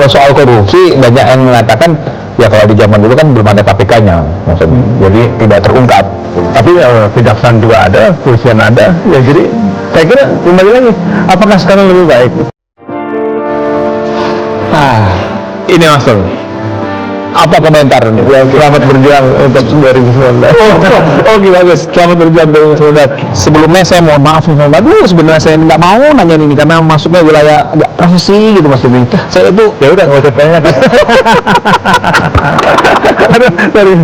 kalau soal korupsi banyak yang mengatakan ya kalau di zaman dulu kan belum ada KPK-nya, maksudnya, jadi tidak terungkap. Tapi kejaksaan juga ada, kepolisian ada, ya jadi saya kira kembali lagi, apakah sekarang lebih baik? Ini Mas Tom, apa komentar? Selamat berjuang untuk 2019. Oh bagus, selamat berjuang 2019. Sebelumnya saya mohon maaf nih, sebenarnya saya nggak mau nanya ini karena masuknya wilayah agak profesi gitu Mas Tommy. Saya itu Ya udah nggak usah tanya. Aduh, sorry.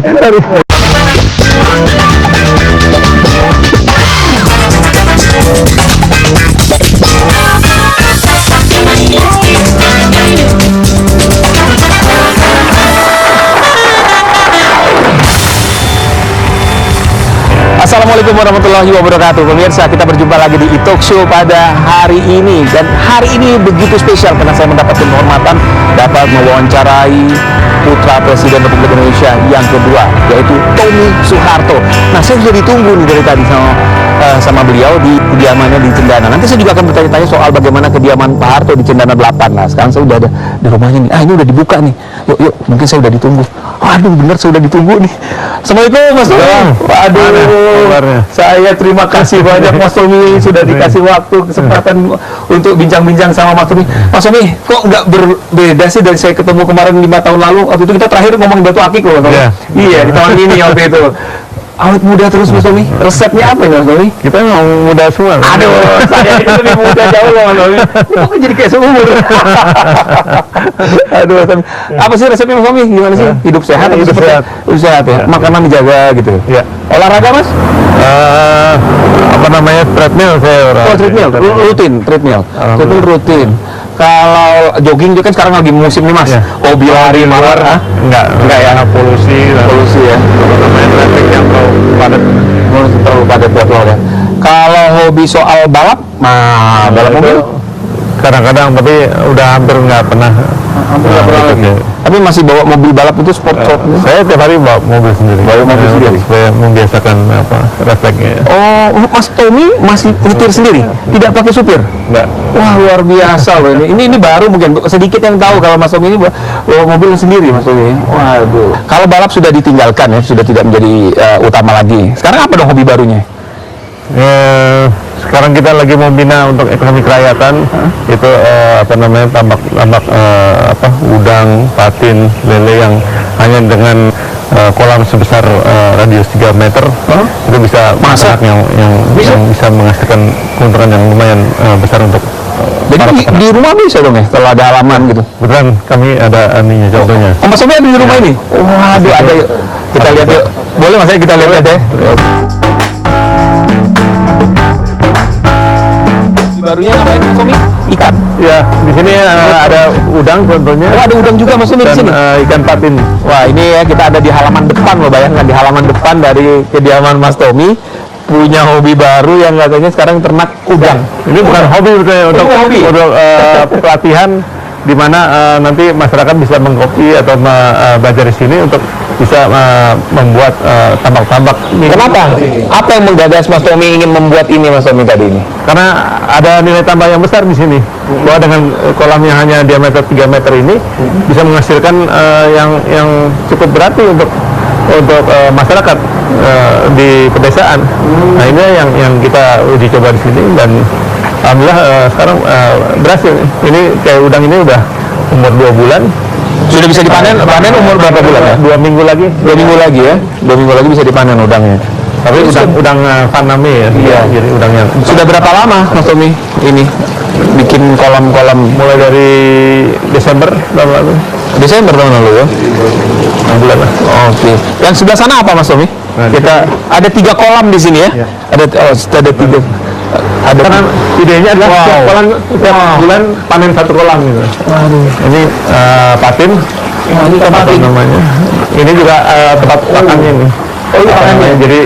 Assalamualaikum warahmatullahi wabarakatuh. Pemirsa, kita berjumpa lagi di e-talk show pada hari ini. Dan hari ini begitu spesial karena saya mendapatkan kehormatan dapat mewawancarai putra Presiden Republik Indonesia yang kedua, yaitu Tommy Soeharto. Nah, saya sudah ditunggu nih dari tadi sama beliau di kediamannya di Cendana. Nanti saya juga akan bertanya-tanya soal bagaimana kediaman Pak Harto di Cendana 8. Nah, sekarang saya sudah ada di rumahnya nih. Ini udah dibuka nih. Yuk, mungkin saya udah ditunggu. Aduh, bener saya udah ditunggu nih. Assalamualaikum Mas Tommy. Aduh, saya terima kasih banyak Mas Tommy sudah dikasih waktu kesempatan untuk bincang-bincang sama Mas Tommy. Mas Tommy, kok nggak berbeda sih dari saya ketemu kemarin 5 tahun lalu? Waktu itu kita terakhir ngomongin batu akik loh, Mas. Iya, di Taman Mini waktu itu. Awet muda terus Mas Tommy. Resepnya apa ya Mas Tommy? Kita ngomong muda semua. Aduh, saya itu lebih muda jauh loh Mas Tommy. Kok jadi kayak seumur? Aduh, Mas Tommy. Apa sih resepnya Mas Tommy? Gimana sih? Hidup sehat atau Hidup sehat. Hidup sehat ya. Makanan dijaga gitu. Ya. Olahraga Mas? Apa namanya, treadmill saya orang. Oh, treadmill, rutin. Treadmill rutin. Kalau jogging juga kan sekarang lagi musim nih Mas. Ya. Hobi lari mawar? Enggak ya. Polusi ya. Apa namanya, traffic yang Terlalu padat buat lo ya. Kalau hobi soal balap, balap mobil? Kadang-kadang, tapi udah hampir nggak pernah. lagi. Tapi masih bawa mobil balap itu sport. Saya tiap hari bawa mobil sendiri. Bawa mobil sendiri. Supaya membiasakan refleksnya. Oh, Mas Tommy masih nyetir sendiri? Tidak pakai supir? Enggak. Wah, luar biasa loh ini. Ini baru mungkin sedikit yang tahu kalau Mas Tommy ini bawa mobil sendiri Mas Tommy. Waduh. Kalau balap sudah ditinggalkan ya, sudah tidak menjadi utama lagi. Sekarang apa dong hobi barunya? Sekarang kita lagi membina untuk ekonomi kerakyatan. Itu apa namanya, tambak udang, patin, lele yang hanya dengan kolam sebesar radius 3 meter itu bisa masak yang bisa menghasilkan keuntungan yang lumayan besar untuk jadi di rumah bisa dong ya kalau ada halaman gitu. Beneran, kami ada contohnya. Mas Tommy ada di rumah ini? Waduh, ada yuk. Kita lihat yuk. Boleh Mas, kita lihat ya. Barunya ngapain Mas Tommy? Ikan. Ya, di sini ada udang contohnya. Oh, ada udang juga Mas Tommy di sini. Ikan patin. Wah, ini ya kita ada di halaman depan loh, bayangkan di halaman depan dari kediaman Mas Tommy punya hobi baru yang katanya sekarang ternak udang. Ini bukan hobi sebetulnya, untuk pelatihan di mana nanti masyarakat bisa mengkopi atau belajar di sini untuk bisa membuat tambak-tambak. Kenapa? Apa yang menggagas Mas Tommy ingin membuat ini Mas Tommy tadi ini? Karena ada nilai tambah yang besar di sini. Bahwa dengan kolam yang hanya diameter 3 meter ini bisa menghasilkan yang cukup berarti untuk masyarakat di pedesaan. Nah, ini yang kita uji coba di sini dan alhamdulillah sekarang berhasil. Ini kayak udang ini udah umur 2 bulan. Sudah bisa dipanen? Panen umur berapa bulan ya? 2 minggu lagi. 2 minggu lagi ya? 2 minggu lagi bisa dipanen udangnya. Tapi udang Faname ya? Iya, jadi udangnya. Sudah berapa lama Mas Tommy ini bikin kolam-kolam? Mulai dari Desember tahun lalu. Desember tahun lalu ya? 6 bulan lah. Oke. Yang sebelah sana apa Mas Tommy? Kita ada 3 kolam di sini ya? Ada 3. Karena idenya adalah setiap bulan panen 1 kolam gitu. Ini patin. Ini patin namanya. Ini juga tempat pakannya nih. Oh, ini pakannya. Jadi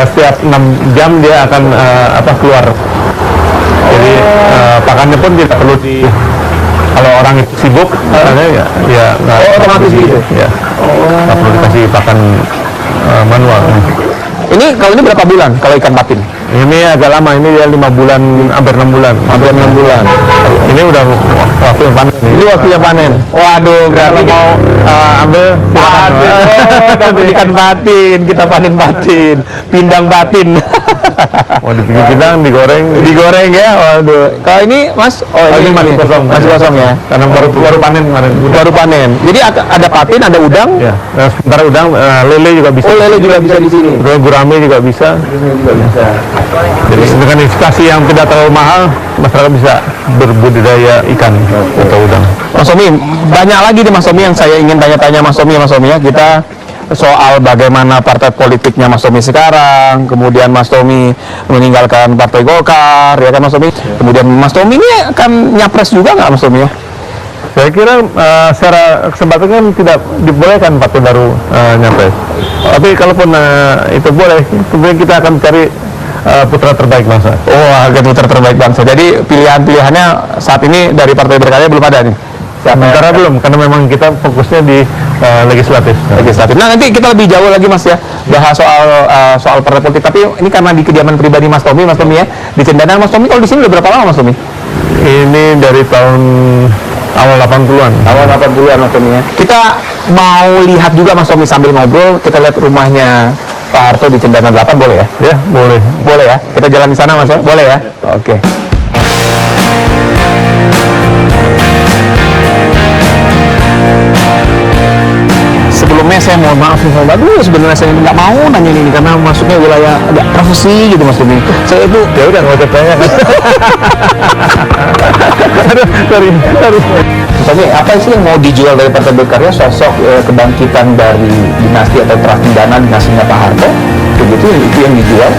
setiap 6 jam dia akan keluar. Jadi pakannya pun tidak perlu kalau orang itu sibuk, ya otomatis gitu. Ya. Nggak perlu dikasih pakan manual. Ini kalau ini berapa bulan kalau ikan patin? Ini agak lama, ini dia 5 bulan, hampir 6 bulan. Hampir 6 bulan. Ini udah waktu yang panen. Ini waktunya panen. Waduh, berarti Kalau mau ambil, silakan. aduh, dapat ikan patin, kita panen patin, pindang patin. Mau dibikin pindang, Digoreng ya, waduh. Kalau ini Mas, ini masih kosong. Masih kosong ya. Karena baru panen kemarin. Baru panen. Jadi ada patin, ada udang. Ya, nah, sementara udang, lele juga bisa. Oh, lele juga bisa di sini. Terus gurame juga bisa. Jadi dengan investasi yang tidak terlalu mahal, masyarakat bisa berbudidaya ikan atau udang. Mas Tommy, banyak lagi nih Mas Tommy yang saya ingin tanya-tanya Mas Tommy ya. Kita soal bagaimana partai politiknya Mas Tommy sekarang, kemudian Mas Tommy meninggalkan Partai Golkar, ya kan Mas Tommy? Kemudian Mas Tommy ini akan nyapres juga nggak Mas Tommy ya? Saya kira secara kesempatan kan tidak dibolehkan partai baru nyapres. Tapi kalaupun itu boleh, kemudian kita akan cari putra terbaik bangsa. Oh, harga putra terbaik bangsa. Jadi pilihan-pilihannya saat ini dari Partai Berkarya belum ada nih? Sementara belum, karena memang kita fokusnya di legislatif. Nah, nanti kita lebih jauh lagi Mas ya, bahas soal partai politik. Tapi ini karena di kediaman pribadi Mas Tommy ya, di Cendana. Mas Tommy kalau di sini udah berapa lama Mas Tommy? Ini dari tahun awal 80-an. Awal 80-an Mas Tommy ya. Kita mau lihat juga Mas Tommy sambil ngobrol, kita lihat rumahnya Pak Harto di Cendana 8, boleh ya? Ya, boleh. Boleh ya? Kita jalan di sana Mas ya? Boleh ya? Oke. Sebelumnya saya mohon maaf nih, aduh sebenarnya saya nggak mau nanya ini karena masuknya wilayah agak profesi gitu Mas Tommy. Saya itu Ya udah, nggak usah tanya kan. Sorry. Mas Tommy, apa sih yang mau dijual dari Partai Berkarya? Sosok kebangkitan dari dinasti atau terah pidana dinastinya Pak Harto, begitu itu yang dijual.